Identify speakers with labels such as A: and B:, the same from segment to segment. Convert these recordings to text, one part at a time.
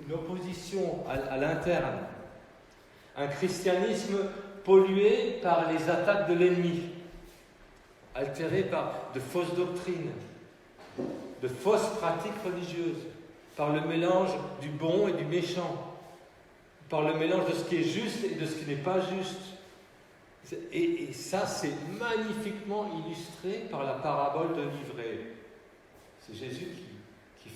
A: une opposition à l'interne, un christianisme pollué par les attaques de l'ennemi, altéré par de fausses doctrines, de fausses pratiques religieuses, par le mélange du bon et du méchant, par le mélange de ce qui est juste et de ce qui n'est pas juste. Et ça, c'est magnifiquement illustré par la parabole de l'ivraie. C'est Jésus qui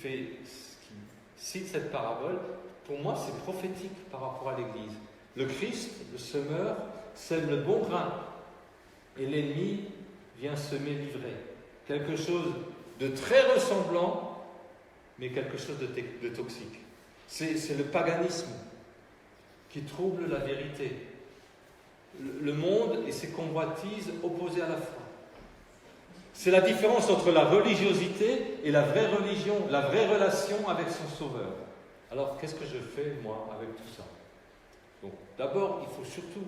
A: cite cette parabole. Pour moi, c'est prophétique par rapport à l'Église. Le Christ, le semeur, sème le bon grain, et l'ennemi vient semer l'ivraie. Quelque chose de très ressemblant, mais quelque chose de toxique. C'est le paganisme qui trouble la vérité. Le monde et ses convoitises opposées à la foi. C'est la différence entre la religiosité et la vraie religion, la vraie relation avec son Sauveur. Alors, qu'est-ce que je fais, moi, avec tout ça? Donc, d'abord, il faut surtout,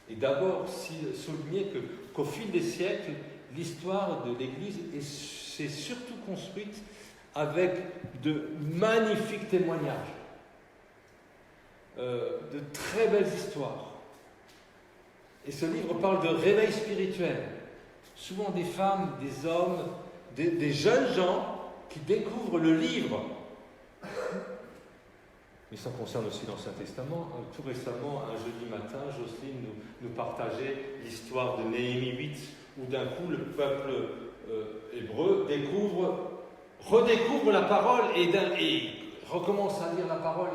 A: et d'abord, souligner qu'au fil des siècles, l'histoire de l'Église s'est surtout construite avec de magnifiques témoignages, de très belles histoires. Et ce livre parle de réveil spirituel. Souvent des femmes, des hommes, des jeunes gens qui découvrent le livre. Mais ça concerne aussi l'Ancien Testament. Tout récemment, un jeudi matin, Jocelyne nous partageait l'histoire de Néhémie 8, où d'un coup le peuple hébreu redécouvre la parole et recommence à lire la parole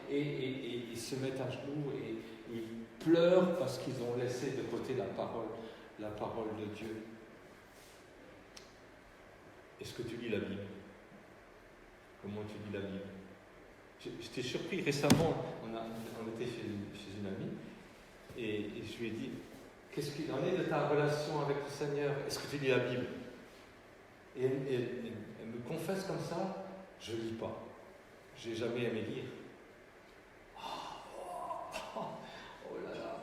A: et se mettent à genoux et ils pleurent parce qu'ils ont laissé de côté la parole de Dieu. Est-ce que tu lis la Bible? Comment tu lis la Bible? J'étais surpris récemment, on était chez une amie et je lui ai dit, qu'est-ce qu'il en est de ta relation avec le Seigneur? Est-ce que tu lis la Bible? Et elle me confesse comme ça, je ne lis pas. Je n'ai jamais aimé lire. Oh là là.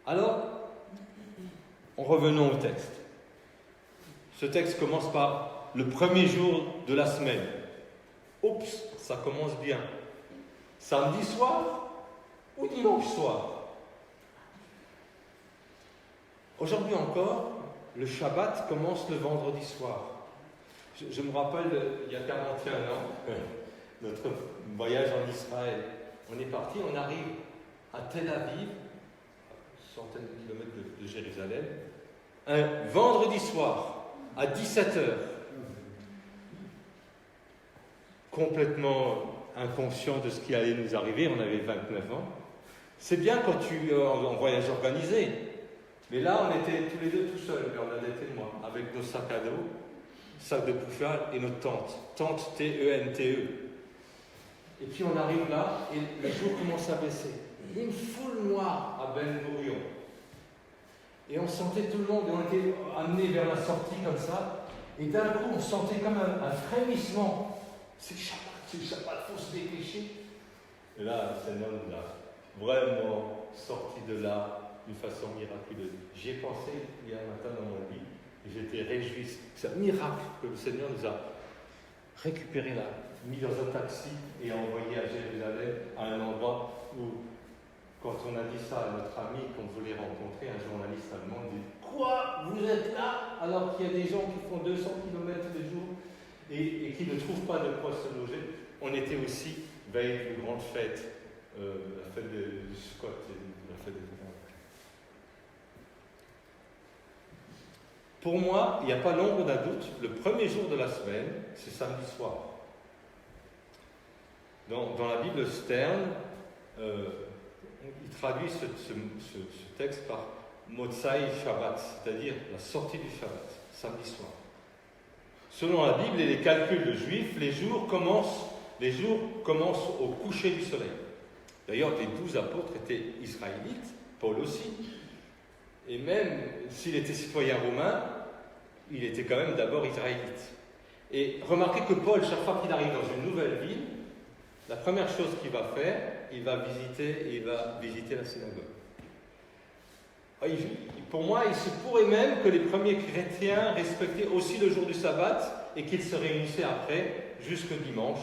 A: Alors, revenons au texte. Ce texte commence par le premier jour de la semaine. Oups, ça commence bien. Samedi soir ou dimanche soir? Aujourd'hui encore, le Shabbat commence le vendredi soir. Je me rappelle, il y a 41 ans, notre voyage en Israël. On est parti, on arrive à Tel Aviv, centaines de kilomètres de Jérusalem, un vendredi soir, à 17h. Complètement inconscient de ce qui allait nous arriver, on avait 29 ans. C'est bien quand tu es en voyage organisé. Mais là, on était tous les deux tout seuls, Bernadette et moi, avec nos sacs à dos, sacs de pouffage et notre tente. Tente T-E-N-T-E. Et puis on arrive là, et le jour commence à baisser. Il y a une foule noire à Ben Gurion. Et on sentait tout le monde, et on était amenés vers la sortie comme ça. Et d'un coup, on sentait comme un frémissement. C'est le Shabbat, il faut se dépêcher. Et là, le Seigneur nous a vraiment sortis de là d'une façon miraculeuse. J'y ai pensé hier matin dans mon lit, et j'étais réjoui. C'est un miracle que le Seigneur nous a récupérés là, mis dans un taxi et envoyés à Jérusalem, à un endroit où, quand on a dit ça à notre ami qu'on voulait rencontrer, un journaliste allemand dit « Quoi? Vous êtes là ?» alors qu'il y a des gens qui font 200 km de jour et qui ne trouvent pas de quoi se loger. On était aussi veille d'une grande fête, la fête de Scott, la fête des Grands. Pour moi, il n'y a pas l'ombre d'un doute, le premier jour de la semaine, c'est samedi soir. Dans la Bible Stern, il traduit ce texte par Motsai Shabbat, c'est-à-dire la sortie du Shabbat, samedi soir. Selon la Bible et les calculs juifs, les jours commencent au coucher du soleil. D'ailleurs, les 12 apôtres étaient israélites, Paul aussi. Et même s'il était citoyen romain, il était quand même d'abord israélite. Et remarquez que Paul, chaque fois qu'il arrive dans une nouvelle ville, la première chose qu'il va faire, il va visiter la synagogue. Pour moi, il se pourrait même que les premiers chrétiens respectaient aussi le jour du sabbat et qu'ils se réunissaient après, jusqu'au dimanche.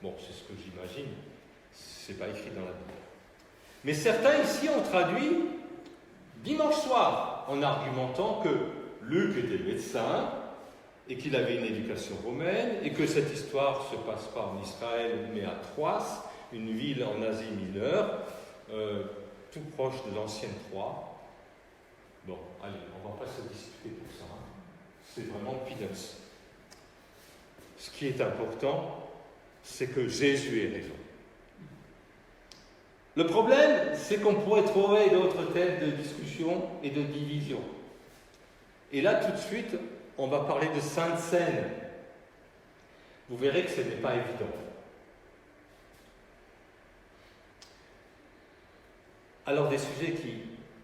A: Bon, c'est ce que j'imagine. C'est pas écrit dans la Bible. Mais certains ici ont traduit dimanche soir, en argumentant que Luc était médecin et qu'il avait une éducation romaine et que cette histoire ne se passe pas en Israël mais à Troas, une ville en Asie mineure, tout proche de l'ancienne Troie. Bon, allez, on ne va pas se disputer pour ça. C'est vraiment peanuts. Ce qui est important, c'est que Jésus ait raison. Le problème, c'est qu'on pourrait trouver d'autres thèmes de discussion et de division. Et là, tout de suite, on va parler de Sainte Seine. Vous verrez que ce n'est pas évident. Alors, des sujets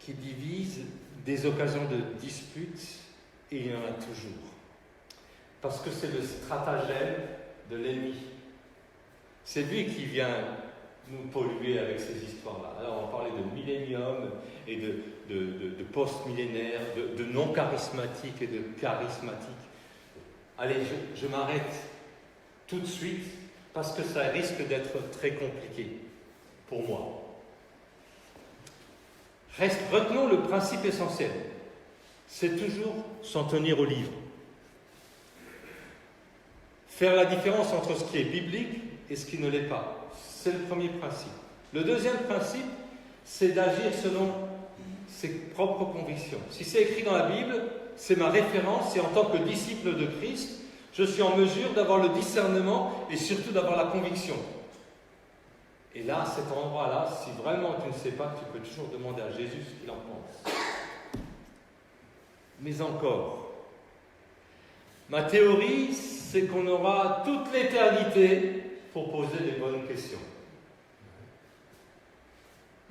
A: qui divisent, des occasions de dispute, et il y en a toujours. Parce que c'est le stratagème de l'ennemi. C'est lui qui vient nous polluer avec ces histoires-là. Alors, on parlait de millénium et de post-millénaire, de non-charismatique et de charismatique. Allez, je m'arrête tout de suite parce que ça risque d'être très compliqué pour moi. Retenons le principe essentiel. C'est toujours s'en tenir au livre. Faire la différence entre ce qui est biblique et ce qui ne l'est pas. C'est le premier principe. Le deuxième principe, c'est d'agir selon ses propres convictions. Si c'est écrit dans la Bible, c'est ma référence, et en tant que disciple de Christ, je suis en mesure d'avoir le discernement et surtout d'avoir la conviction. Et là, à cet endroit-là, si vraiment tu ne sais pas, tu peux toujours demander à Jésus ce qu'il en pense. Mais encore, ma théorie, c'est qu'on aura toute l'éternité pour poser les bonnes questions.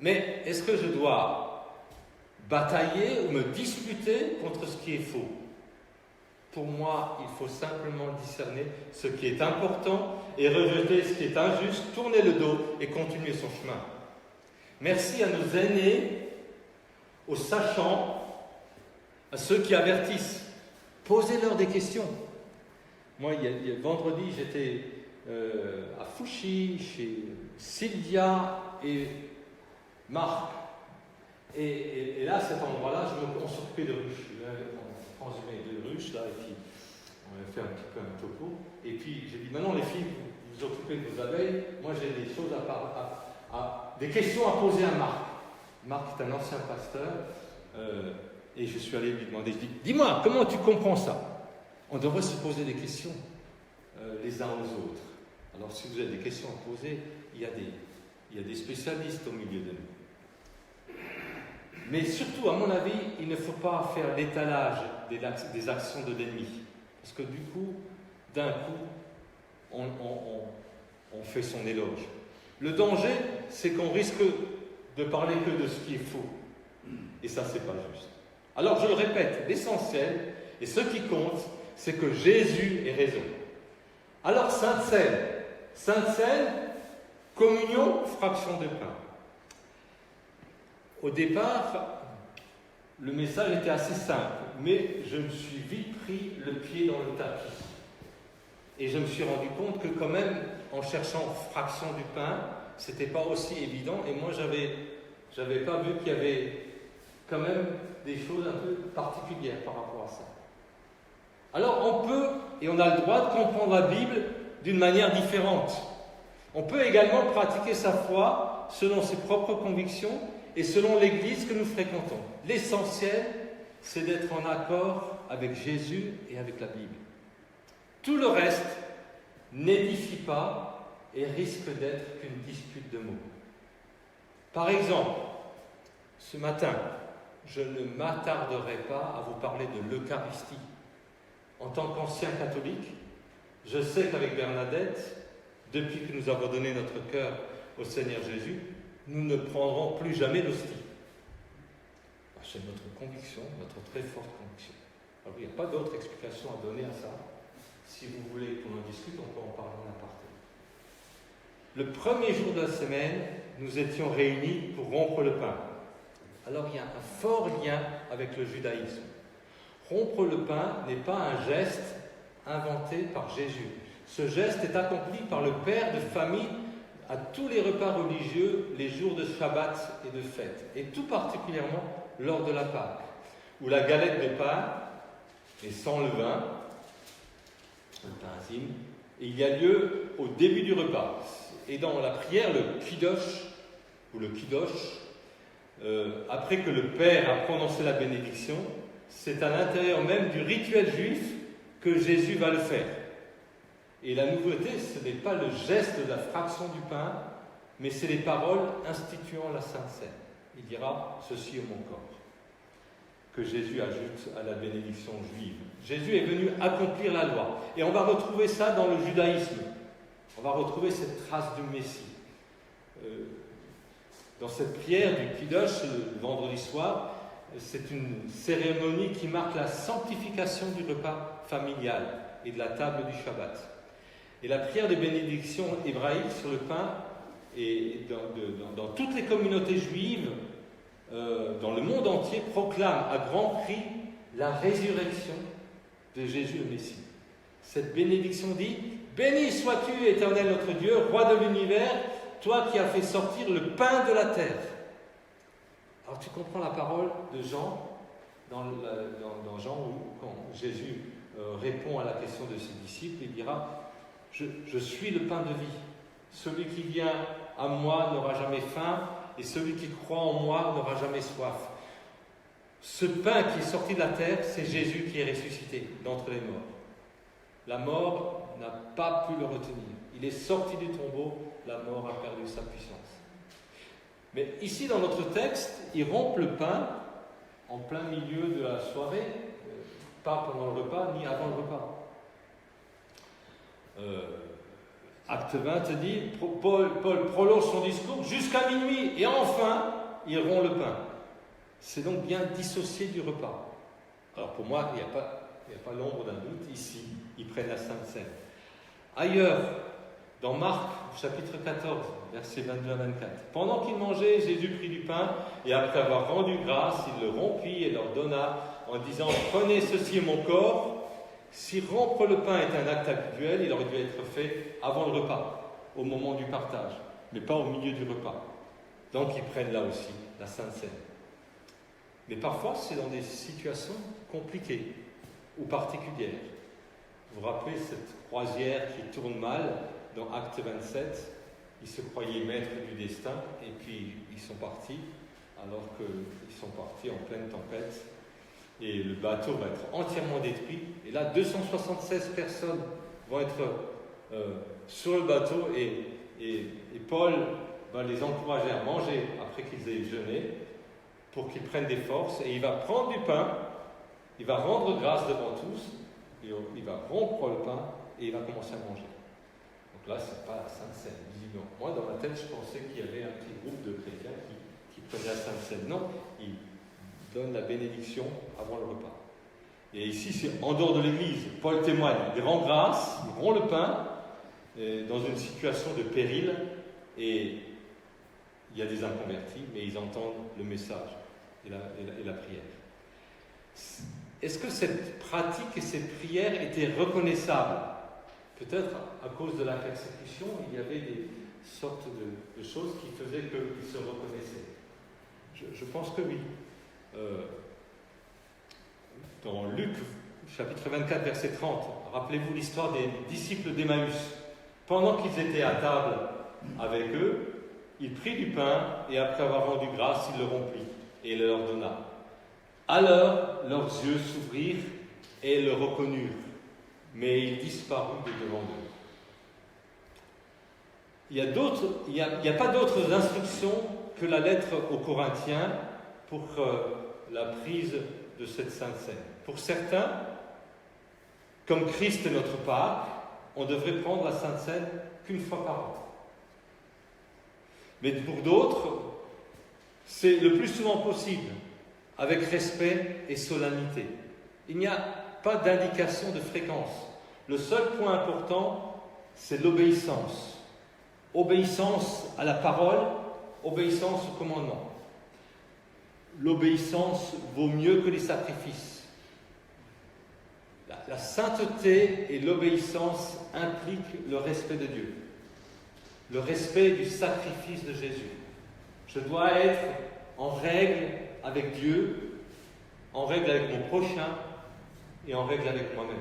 A: Mais est-ce que je dois batailler ou me disputer contre ce qui est faux? Pour moi, il faut simplement discerner ce qui est important et rejeter ce qui est injuste, tourner le dos et continuer son chemin. Merci à nos aînés, aux sachants, à ceux qui avertissent. Posez-leur des questions. Moi, vendredi, j'étais à Fouchy, chez Sylvia et Marc. Et là, à cet endroit-là, on s'occupait de ruches. On transhumait de ruches, là, et puis on a fait un petit peu un topo. Et puis j'ai dit, maintenant les filles, vous vous occupez de vos abeilles. Moi, j'ai des choses des questions à poser à Marc. Marc est un ancien pasteur. Et je suis allé lui demander, je dis, dis-moi, comment tu comprends ça? On devrait se poser des questions les uns aux autres. Alors, si vous avez des questions à poser, il y a des spécialistes au milieu de nous. Mais surtout, à mon avis, il ne faut pas faire l'étalage des actions de l'ennemi. Parce que du coup, d'un coup, on fait son éloge. Le danger, c'est qu'on risque de parler que de ce qui est faux. Et ça, c'est pas juste. Alors, je le répète, l'essentiel, et ce qui compte, c'est que Jésus ait raison. Alors, Sainte Seine, communion, fraction de pain. Au départ, le message était assez simple, mais je me suis vite pris le pied dans le tapis. Et je me suis rendu compte que quand même, en cherchant fraction du pain, c'était pas aussi évident. Et moi, j'avais pas vu qu'il y avait quand même des choses un peu particulières par rapport à ça. Alors, on peut, et on a le droit de comprendre la Bible d'une manière différente. On peut également pratiquer sa foi selon ses propres convictions et selon l'Église que nous fréquentons. L'essentiel, c'est d'être en accord avec Jésus et avec la Bible. Tout le reste n'édifie pas et risque d'être qu'une dispute de mots. Par exemple, ce matin, je ne m'attarderai pas à vous parler de l'Eucharistie. En tant qu'ancien catholique, je sais qu'avec Bernadette, depuis que nous avons donné notre cœur au Seigneur Jésus, nous ne prendrons plus jamais l'hostie. C'est notre conviction, notre très forte conviction. Alors, il n'y a pas d'autre explication à donner à ça. Si vous voulez qu'on en discute, on peut en parler en aparté. Le premier jour de la semaine, nous étions réunis pour rompre le pain. Alors il y a un fort lien avec le judaïsme. Rompre le pain n'est pas un geste inventé par Jésus. Ce geste est accompli par le père de famille à tous les repas religieux, les jours de Shabbat et de fête, et tout particulièrement lors de la Pâque, où la galette de pain est sans levain, le pain azim, et il y a lieu au début du repas. Et dans la prière, le Kiddush, ou le Kiddosh, après que le Père a prononcé la bénédiction, c'est à l'intérieur même du rituel juif que Jésus va le faire. Et la nouveauté, ce n'est pas le geste de la fraction du pain, mais c'est les paroles instituant la Sainte Seine. Il dira « Ceci est mon corps » que Jésus ajoute à la bénédiction juive. Jésus est venu accomplir la loi. Et on va retrouver ça dans le judaïsme. On va retrouver cette trace du Messie. Dans cette prière du Kiddush, le vendredi soir, c'est une cérémonie qui marque la sanctification du repas familial et de la table du Shabbat. Et la prière de bénédiction hébraïque sur le pain, et dans toutes les communautés juives, dans le monde entier, proclame à grands cris la résurrection de Jésus le Messie. Cette bénédiction dit « Béni sois-tu, Éternel notre Dieu, roi de l'univers, toi qui as fait sortir le pain de la terre. » Alors tu comprends la parole de Jean, dans Jean, où quand Jésus répond à la question de ses disciples, il dira « Je suis le pain de vie. Celui qui vient à moi n'aura jamais faim, et celui qui croit en moi n'aura jamais soif. » Ce pain qui est sorti de la terre, c'est Jésus qui est ressuscité d'entre les morts. La mort n'a pas pu le retenir. Il est sorti du tombeau, la mort a perdu sa puissance. Mais ici, dans notre texte, il rompt le pain en plein milieu de la soirée, pas pendant le repas, ni avant le repas. Acte 20 dit, Paul prolonge son discours jusqu'à minuit, et enfin, il rompt le pain. C'est donc bien dissocié du repas. Alors pour moi, il n'y a pas l'ombre d'un doute, ici, ils prennent la Sainte Seine. Ailleurs, dans Marc, chapitre 14, versets 22 à 24. Pendant qu'ils mangeaient, Jésus prit du pain, et après avoir rendu grâce, il le rompit et leur donna, en disant « Prenez, ceci est mon corps ». Si rompre le pain est un acte habituel, il aurait dû être fait avant le repas, au moment du partage, mais pas au milieu du repas. Donc ils prennent là aussi la Sainte Seine. Mais parfois, c'est dans des situations compliquées ou particulières. Vous vous rappelez cette croisière qui tourne mal dans Acte 27, ils se croyaient maîtres du destin et puis ils sont partis alors qu'ils sont partis en pleine tempête et le bateau va être entièrement détruit. Et là, 276 personnes vont être sur le bateau et Paul va les encourager à manger après qu'ils aient jeûné pour qu'ils prennent des forces et il va prendre du pain, il va rendre grâce devant tous, et il va rompre le pain et il va commencer à manger. Donc là, ce n'est pas la Sainte Seine, visiblement. Moi, dans ma tête, je pensais qu'il y avait un petit groupe de chrétiens qui prenaient la Sainte Seine. Non, il donne la bénédiction avant le repas. Et ici, c'est en dehors de l'église. Paul témoigne, il rend grâce, il rompt le pain dans une situation de péril et il y a des inconvertis, mais ils entendent le message et la prière. Est-ce que cette pratique et cette prière étaient reconnaissables ? Peut-être à cause de la persécution, il y avait des sortes de choses qui faisaient qu'ils se reconnaissaient. Je pense que oui. Dans Luc, chapitre 24, verset 30, rappelez-vous l'histoire des disciples d'Emmaüs. Pendant qu'ils étaient à table avec eux, il prit du pain et après avoir rendu grâce, il le rompit et le leur donna. Alors leurs yeux s'ouvrirent et le reconnurent, mais il disparut de devant eux. Il n'y a pas d'autres instructions que la lettre aux Corinthiens pour la prise de cette Sainte Seine. Pour certains, comme Christ est notre Pâque, on devrait prendre la Sainte Seine qu'une fois par an. Mais pour d'autres, c'est le plus souvent possible, avec respect et solennité. Il n'y a pas d'indication de fréquence. Le seul point important, c'est l'obéissance. Obéissance à la parole, obéissance au commandement. l'obéissance vaut mieux que les sacrifices. La sainteté et l'obéissance impliquent le respect de Dieu, le respect du sacrifice de Jésus. Je dois être en règle avec Dieu, en règle avec mon prochain et en règle avec moi-même.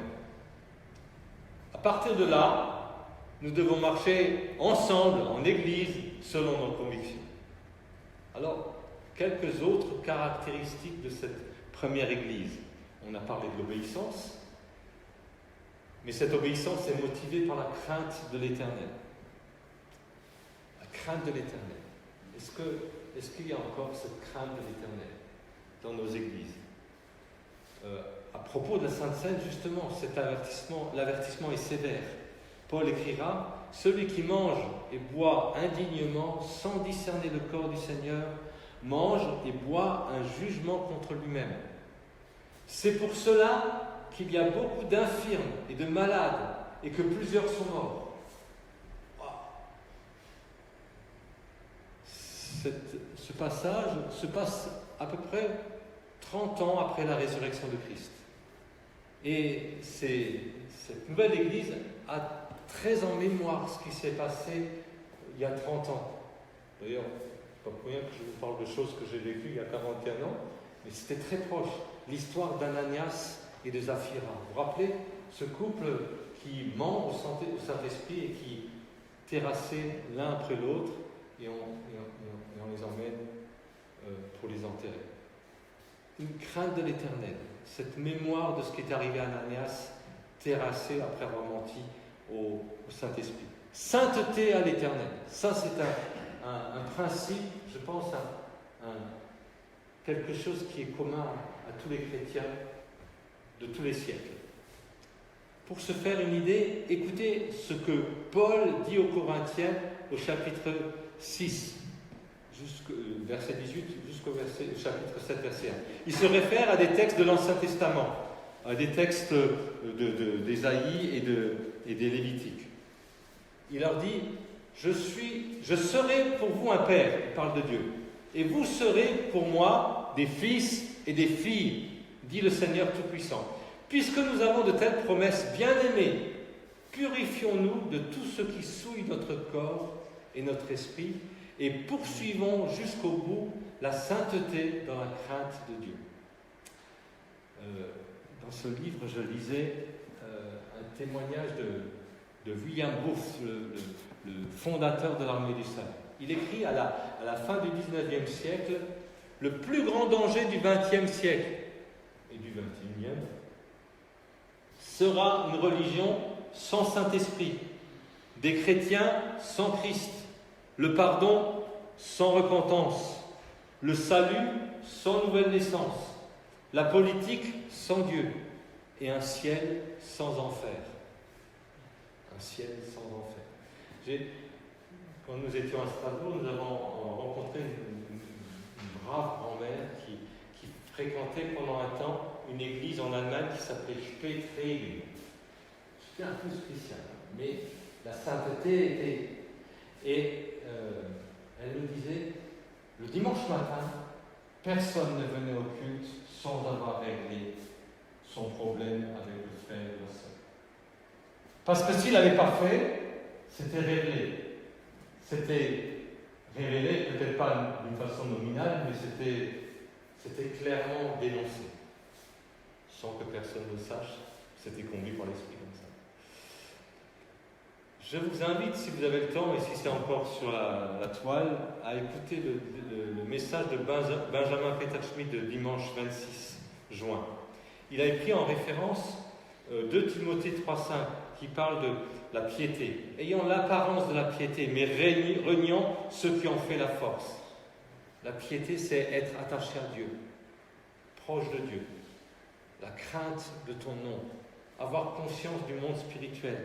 A: À partir de là, nous devons marcher ensemble en Église selon nos convictions. Alors, quelques autres caractéristiques de cette première Église. On a parlé de l'obéissance, mais cette obéissance est motivée par la crainte de l'Éternel. La crainte de l'Éternel. Est-ce qu'il y a encore cette crainte de l'Éternel dans nos églises? À propos de la Sainte Seine, justement, l'avertissement est sévère. Paul écrira « Celui qui mange et boit indignement, sans discerner le corps du Seigneur, mange et boit un jugement contre lui-même. C'est pour cela qu'il y a beaucoup d'infirmes et de malades, et que plusieurs sont morts. » Ce passage se passe à peu près 30 ans après la résurrection de Christ. Et cette nouvelle Église a très en mémoire ce qui s'est passé il y a 30 ans. D'ailleurs, pas pour rien que je vous parle de choses que j'ai vécues il y a 41 ans, mais c'était très proche. L'histoire d'Ananias et de Saphira. Vous vous rappelez ce couple qui ment au Saint-Esprit et qui terrassait l'un après l'autre et on les emmène pour les enterrer. Une crainte de l'Éternel, cette mémoire de ce qui est arrivé à Ananias, terrassé après avoir menti au Saint-Esprit. Sainteté à l'Éternel, ça c'est un principe, je pense, quelque chose qui est commun à tous les chrétiens de tous les siècles. Pour se faire une idée, écoutez ce que Paul dit aux Corinthiens au chapitre 6, verset 18 jusqu'au chapitre 7, verset 1. Il se réfère à des textes de l'Ancien Testament, à des textes d'Ésaïe et des Lévitiques. Il leur dit « Je serai pour vous un père », il parle de Dieu, « et vous serez pour moi des fils et des filles, dit le Seigneur Tout-Puissant. Puisque nous avons de telles promesses, bien-aimés, purifions-nous de tout ce qui souille notre corps et notre esprit, et poursuivons jusqu'au bout la sainteté dans la crainte de Dieu. » Dans ce livre, je lisais un témoignage de William Booth, le fondateur de l'armée du salut. Il écrit à la fin du 19e siècle, « Le plus grand danger du 20e siècle et du 21e sera une religion sans Saint-Esprit, des chrétiens sans Christ, le pardon sans repentance, le salut sans nouvelle naissance, la politique sans Dieu et un ciel sans enfer. » Un ciel sans enfer. Quand nous étions à Strasbourg, nous avons rencontré une brave grand-mère qui fréquentait pendant un temps une église en Allemagne qui s'appelait Spätregen. C'était un peu spécial, mais la sainteté était... Et elle nous disait, le dimanche matin, personne ne venait au culte sans avoir réglé son problème avec le frère et la sœur. Parce que s'il n'avait pas fait, c'était révélé. C'était révélé, peut-être pas d'une façon nominale, mais c'était clairement dénoncé. Sans que personne ne le sache, c'était conduit par l'Esprit comme ça. Je vous invite, si vous avez le temps, et si c'est encore sur la toile, à écouter le message de Benjamin Peterschmidt de dimanche 26 juin. Il a pris en référence 2 Timothée 3,5 qui parle de la piété. Ayant l'apparence de la piété, mais reniant ceux qui en fait la force. La piété, c'est être attaché à Dieu, proche de Dieu. La crainte de ton nom, avoir conscience du monde spirituel.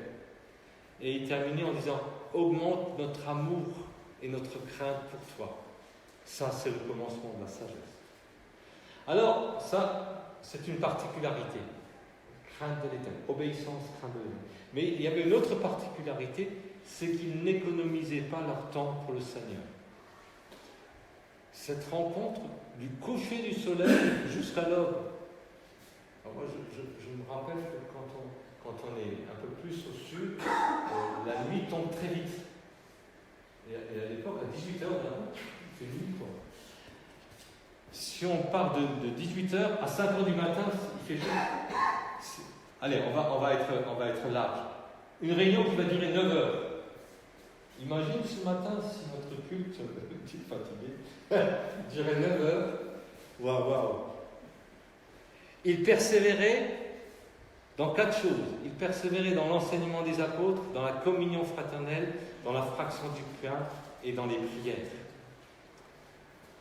A: Et il terminait en disant « Augmente notre amour et notre crainte pour toi. » Ça, c'est le commencement de la sagesse. Alors, ça, c'est une particularité. Crainte de l'Éternel, obéissance, crainte de l'Éternel. Mais il y avait une autre particularité, c'est qu'ils n'économisaient pas leur temps pour le Seigneur. cette rencontre du coucher du soleil jusqu'à l'aube. Alors moi, je me rappelle que quand on est un peu plus au sud, la nuit tombe très vite. Et à l'époque, à 18h, il fait nuit, quoi. Si on part de 18h à 5h du matin, il fait chaud. Allez, on va être large. Une réunion qui va durer 9h. Imagine ce matin si notre culte, petit fatigué, durait 9h. Waouh. Il persévérait dans 4 choses. Il persévérait dans l'enseignement des apôtres, dans la communion fraternelle, dans la fraction du pain et dans les prières.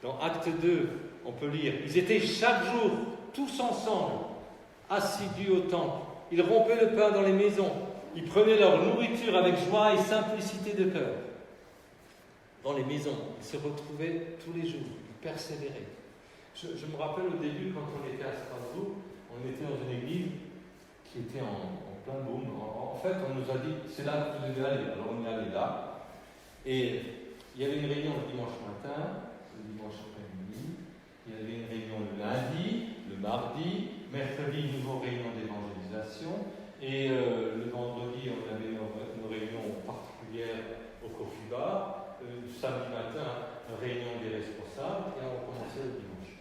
A: Dans Acte 2, on peut lire, ils étaient chaque jour, tous ensemble, assidus au temple. Ils rompaient le pain dans les maisons. Ils prenaient leur nourriture avec joie et simplicité de cœur. Dans les maisons, ils se retrouvaient tous les jours. Ils persévéraient. Je me rappelle au début, quand on était à Strasbourg, on était dans une église qui était en plein boom. En fait, on nous a dit, c'est là que vous devez aller. Alors on est allé là. Et il y avait une réunion le dimanche matin, le dimanche après-midi. Il y avait une réunion le lundi, le mardi, mercredi, nouveau réunion d'évangélisation. Et le vendredi, on avait une réunion particulière au Coffee Bar. Samedi matin, une réunion des responsables. Et on commençait le dimanche.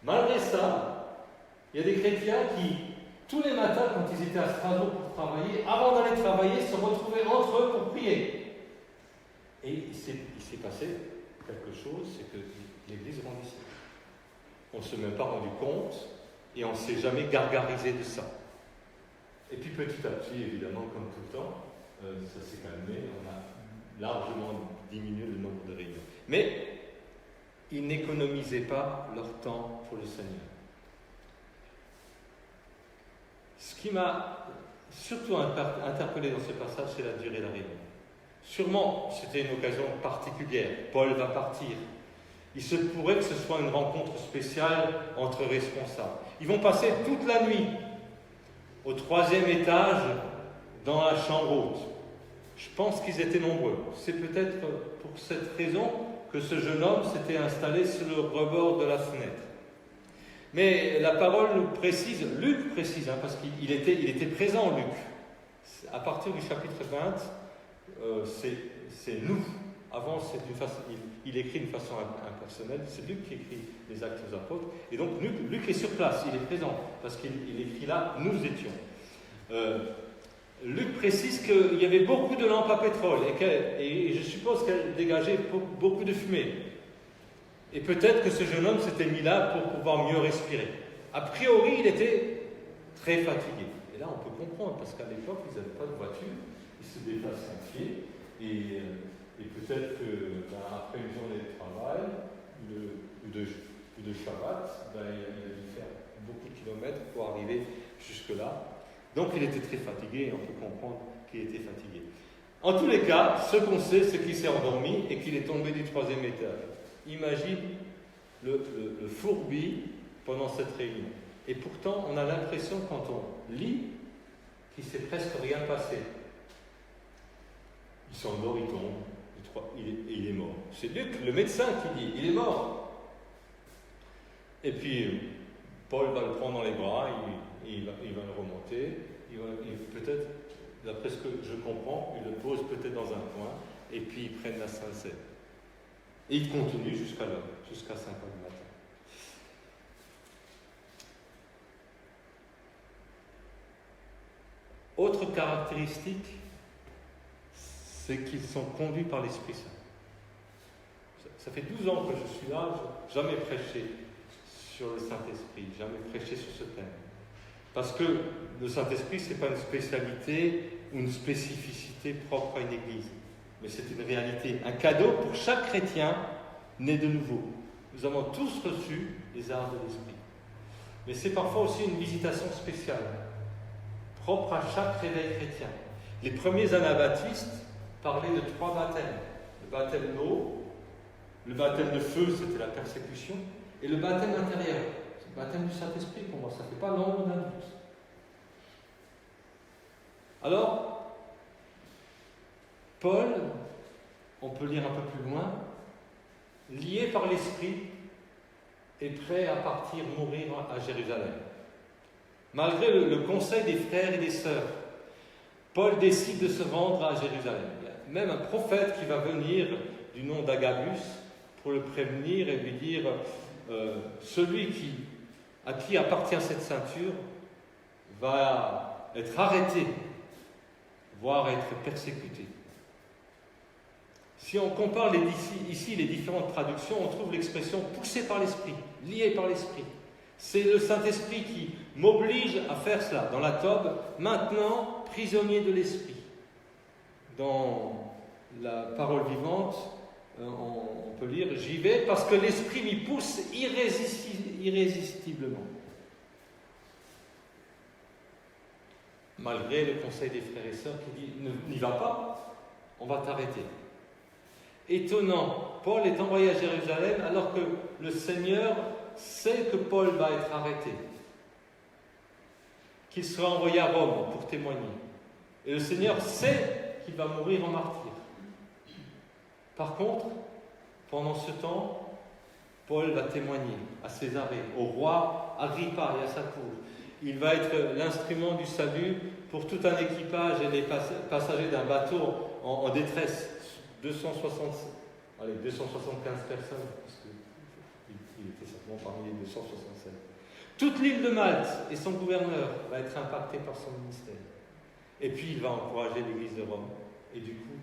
A: Malgré ça, il y a des chrétiens qui, tous les matins, quand ils étaient à Strasbourg pour travailler, avant d'aller travailler, se retrouvaient entre eux pour prier. Et il s'est passé quelque chose, c'est que l'Église grandissait. On ne s'est même pas rendu compte et on ne s'est jamais gargarisé de ça. Et puis petit à petit, évidemment, comme tout le temps, ça s'est calmé, on a largement diminué le nombre de réunions. Mais ils n'économisaient pas leur temps pour le Seigneur. Ce qui m'a surtout interpellé dans ce passage, c'est la durée de la réunion. Sûrement, c'était une occasion particulière. Paul va partir. Il se pourrait que ce soit une rencontre spéciale entre responsables. Ils vont passer toute la nuit au 3e étage dans la chambre haute. Je pense qu'ils étaient nombreux. C'est peut-être pour cette raison que ce jeune homme s'était installé sur le rebord de la fenêtre. Mais la parole nous précise, Luc précise, parce qu'il était présent, Luc. À partir du chapitre 20, c'est nous. Avant, il écrit d'une façon impersonnelle. C'est Luc qui écrit les Actes aux Apôtres. Et donc, Luc est sur place, il est présent, parce qu'il écrit là, nous étions. Luc précise qu'il y avait beaucoup de lampes à pétrole, et je suppose qu'elles dégageaient beaucoup de fumée. Et peut-être que ce jeune homme s'était mis là pour pouvoir mieux respirer. A priori, il était très fatigué. Et là, on peut comprendre, parce qu'à l'époque, ils n'avaient pas de voiture, ils se déplaçaient à pied, et peut-être qu'après une journée de travail, ou de Shabbat, il a dû faire beaucoup de kilomètres pour arriver jusque-là. Donc il était très fatigué, et on peut comprendre qu'il était fatigué. En tous les cas, ce qu'on sait, c'est qu'il s'est endormi et qu'il est tombé du 3e étage. Imagine le fourbi pendant cette réunion. Et pourtant, on a l'impression, quand on lit, qu'il ne s'est presque rien passé. Il s'endort, il tombe, il est mort. C'est Luc, le médecin, qui dit, il est mort. Et puis, Paul va le prendre dans les bras, il va le remonter, peut-être, d'après ce que je comprends, il le pose peut-être dans un coin, et puis ils prennent la Sainte-Seine. Et il continue jusqu'à l'heure, jusqu'à 5h du matin. Autre caractéristique, c'est qu'ils sont conduits par l'Esprit Saint. Ça fait 12 ans que je suis là, je n'ai jamais prêché sur le Saint-Esprit, jamais prêché sur ce thème. Parce que le Saint-Esprit, ce n'est pas une spécialité ou une spécificité propre à une église, mais c'est une réalité, un cadeau pour chaque chrétien né de nouveau. Nous avons tous reçu les arts de l'Esprit. Mais c'est parfois aussi une visitation spéciale, propre à chaque réveil chrétien. Les premiers anabaptistes parlaient de 3 baptêmes. Le baptême d'eau, le baptême de feu, c'était la persécution, et le baptême intérieur, c'est le baptême du Saint-Esprit pour moi, ça ne fait pas l'ombre d'un doute. Alors, Paul, on peut lire un peu plus loin, lié par l'Esprit, est prêt à partir mourir à Jérusalem. Malgré le conseil des frères et des sœurs, Paul décide de se rendre à Jérusalem. Il y a même un prophète qui va venir du nom d'Agabus pour le prévenir et lui dire celui à qui appartient cette ceinture va être arrêté, voire être persécuté. Si on compare ici les différentes traductions, on trouve l'expression « poussé par l'Esprit »,« lié par l'Esprit ». C'est le Saint-Esprit qui m'oblige à faire cela. Dans la Tobe, maintenant, prisonnier de l'Esprit. Dans la parole vivante, on peut lire « j'y vais parce que l'Esprit m'y pousse irrésistiblement ». Malgré le conseil des frères et sœurs qui dit « n'y va pas, on va t'arrêter ». Étonnant, Paul est envoyé à Jérusalem alors que le Seigneur sait que Paul va être arrêté, qu'il sera envoyé à Rome pour témoigner. Et le Seigneur sait qu'il va mourir en martyr. Par contre, pendant ce temps, Paul va témoigner à Césarée, au roi Agrippa et à sa cour. Il va être l'instrument du salut pour tout un équipage et les passagers d'un bateau en détresse. 275 personnes, parce qu'il était certainement parmi les 267. Toute l'île de Malte et son gouverneur va être impacté par son ministère. Et puis il va encourager l'Église de Rome, et du coup,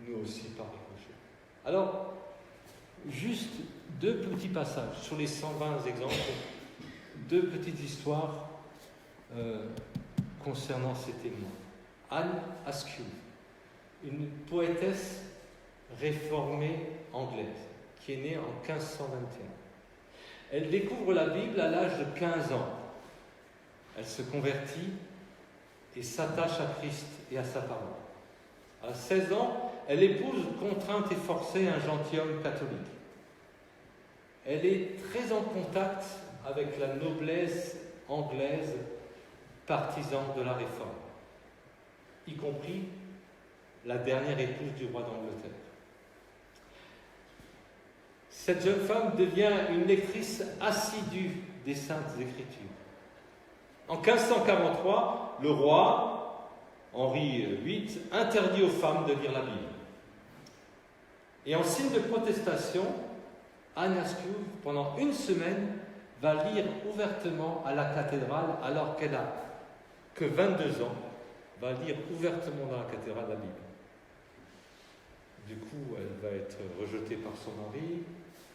A: nous aussi par ricochet. Alors, juste 2 petits passages sur les 120 exemples, 2 petites histoires concernant ces témoins. Anne Askew, une poétesse réformée anglaise, qui est née en 1521. Elle découvre la Bible à l'âge de 15 ans. Elle se convertit et s'attache à Christ et à sa parole. À 16 ans, elle épouse contrainte et forcée un gentilhomme catholique. Elle est très en contact avec la noblesse anglaise partisane de la Réforme, y compris la dernière épouse du roi d'Angleterre. Cette jeune femme devient une lectrice assidue des Saintes Écritures. En 1543, le roi, Henri VIII, interdit aux femmes de lire la Bible. Et en signe de protestation, Anne Askew, pendant 1 semaine, va lire ouvertement à la cathédrale, alors qu'elle n'a que 22 ans, va lire ouvertement dans la cathédrale la Bible. Du coup, elle va être rejetée par son mari,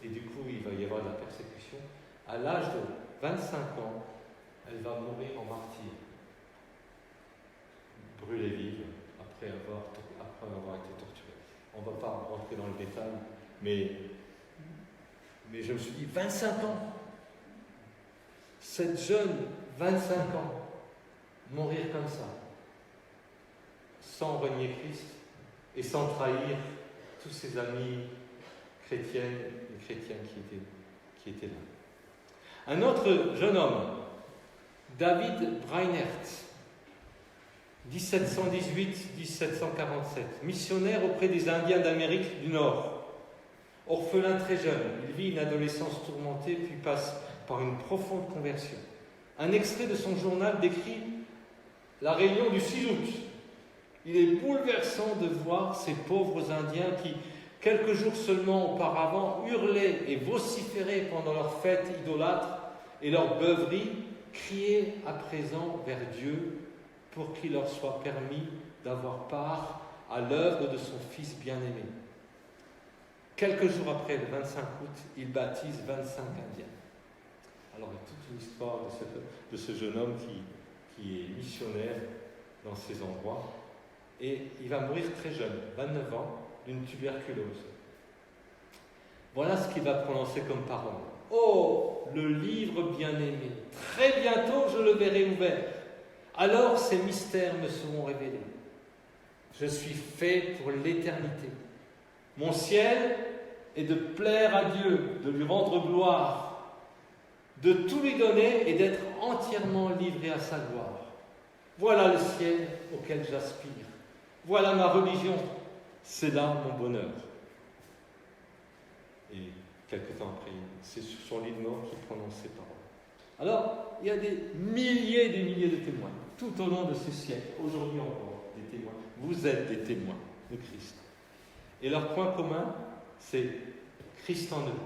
A: et du coup, il va y avoir de la persécution. À l'âge de 25 ans, elle va mourir en martyr, brûlée vive, après avoir été torturée. On ne va pas rentrer dans le détail, mais je me suis dit, 25 ans, cette jeune, 25 ans, mourir comme ça, sans renier Christ et sans trahir tous ses amis chrétiennes et chrétiens qui étaient là. Un autre jeune homme, David Brainerd, 1718-1747, missionnaire auprès des Indiens d'Amérique du Nord. Orphelin très jeune, il vit une adolescence tourmentée puis passe par une profonde conversion. Un extrait de son journal décrit la réunion du 6 août. Il est bouleversant de voir ces pauvres Indiens qui, quelques jours seulement auparavant, hurlaient et vociféraient pendant leurs fêtes idolâtres et leurs beuveries, crier à présent vers Dieu pour qu'il leur soit permis d'avoir part à l'œuvre de son Fils bien-aimé. Quelques jours après, le 25 août, il baptise 25 Indiens. Alors, il y a toute une histoire de ce jeune homme qui est missionnaire dans ces endroits. Et il va mourir très jeune, 29 ans, d'une tuberculose. Voilà ce qu'il va prononcer comme parole. « Oh, le livre bien-aimé, très bientôt je le verrai ouvert. Alors ces mystères me seront révélés. Je suis fait pour l'éternité. Mon ciel est de plaire à Dieu, de lui rendre gloire, de tout lui donner et d'être entièrement livré à sa gloire. Voilà le ciel auquel j'aspire. Voilà ma religion, c'est là mon bonheur. » Et quelque temps après. C'est sur son lit de mort qu'il prononce ces paroles. Alors, il y a des milliers et des milliers de témoins, tout au long de ce siècle, aujourd'hui encore, des témoins. Vous êtes des témoins de Christ. Et leur point commun, c'est Christ en eux.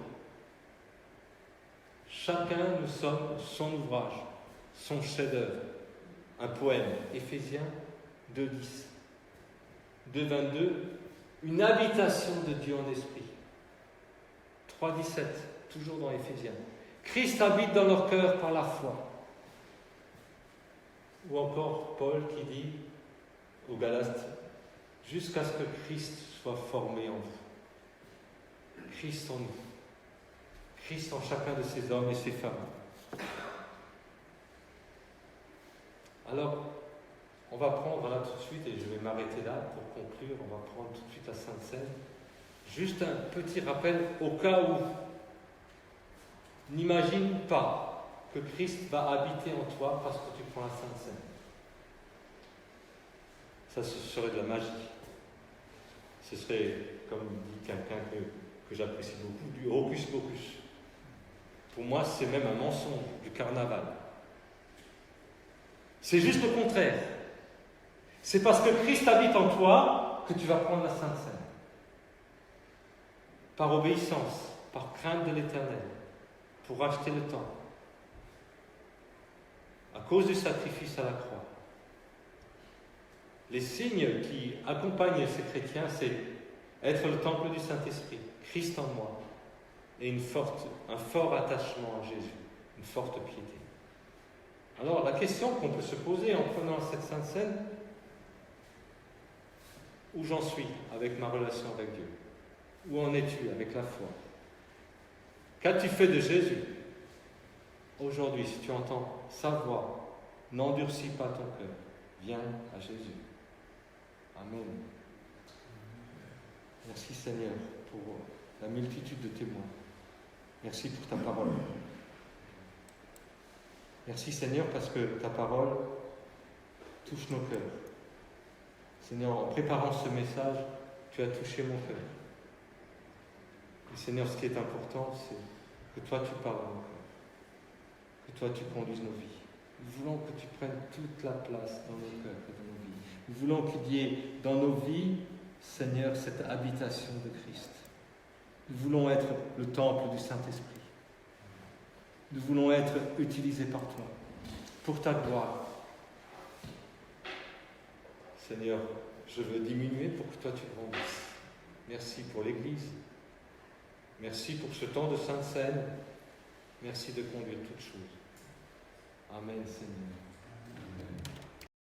A: Chacun, nous sommes son ouvrage, son chef-d'œuvre. Un poème, Éphésiens 2:10. 2:22, une habitation de Dieu en esprit. 3:17, toujours dans Éphésiens. Christ habite dans leur cœur par la foi. Ou encore Paul qui dit aux Galates, jusqu'à ce que Christ soit formé en vous. Christ en nous. Christ en chacun de ces hommes et ces femmes. Alors, on va prendre là tout de suite, et je vais m'arrêter là pour conclure, on va prendre tout de suite la Sainte Seine. Juste un petit rappel au cas où n'imagine pas que Christ va habiter en toi parce que tu prends la Sainte Seine. Ça, ce serait de la magie. Ce serait, comme dit quelqu'un que j'apprécie beaucoup, du hocus pocus. Pour moi, c'est même un mensonge, du carnaval. C'est juste le contraire. C'est parce que Christ habite en toi que tu vas prendre la Sainte Seine. Par obéissance, par crainte de l'Éternel, pour racheter le temps. À cause du sacrifice à la croix. Les signes qui accompagnent ces chrétiens, c'est être le temple du Saint-Esprit, Christ en moi, et un fort attachement à Jésus, une forte piété. Alors, la question qu'on peut se poser en prenant cette Sainte Seine, où j'en suis avec ma relation avec Dieu? Où en es-tu avec la foi? Qu'as-tu fait de Jésus? Aujourd'hui, si tu entends sa voix, n'endurcis pas ton cœur, viens à Jésus. Amen. Merci Seigneur pour la multitude de témoins. Merci pour ta parole. Merci Seigneur parce que ta parole touche nos cœurs. Seigneur, en préparant ce message, tu as touché mon cœur. Et Seigneur, ce qui est important, c'est que toi tu parles à mon cœur. Que toi tu conduises nos vies. Nous voulons que tu prennes toute la place dans nos cœurs et dans nos vies. Nous voulons qu'il y ait dans nos vies, Seigneur, cette habitation de Christ. Nous voulons être le temple du Saint-Esprit. Nous voulons être utilisés par toi, pour ta gloire. Seigneur, je veux diminuer pour que toi tu grandisses. Merci pour l'Église. Merci pour ce temps de Sainte Seine. Merci de conduire toutes choses. Amen, Seigneur.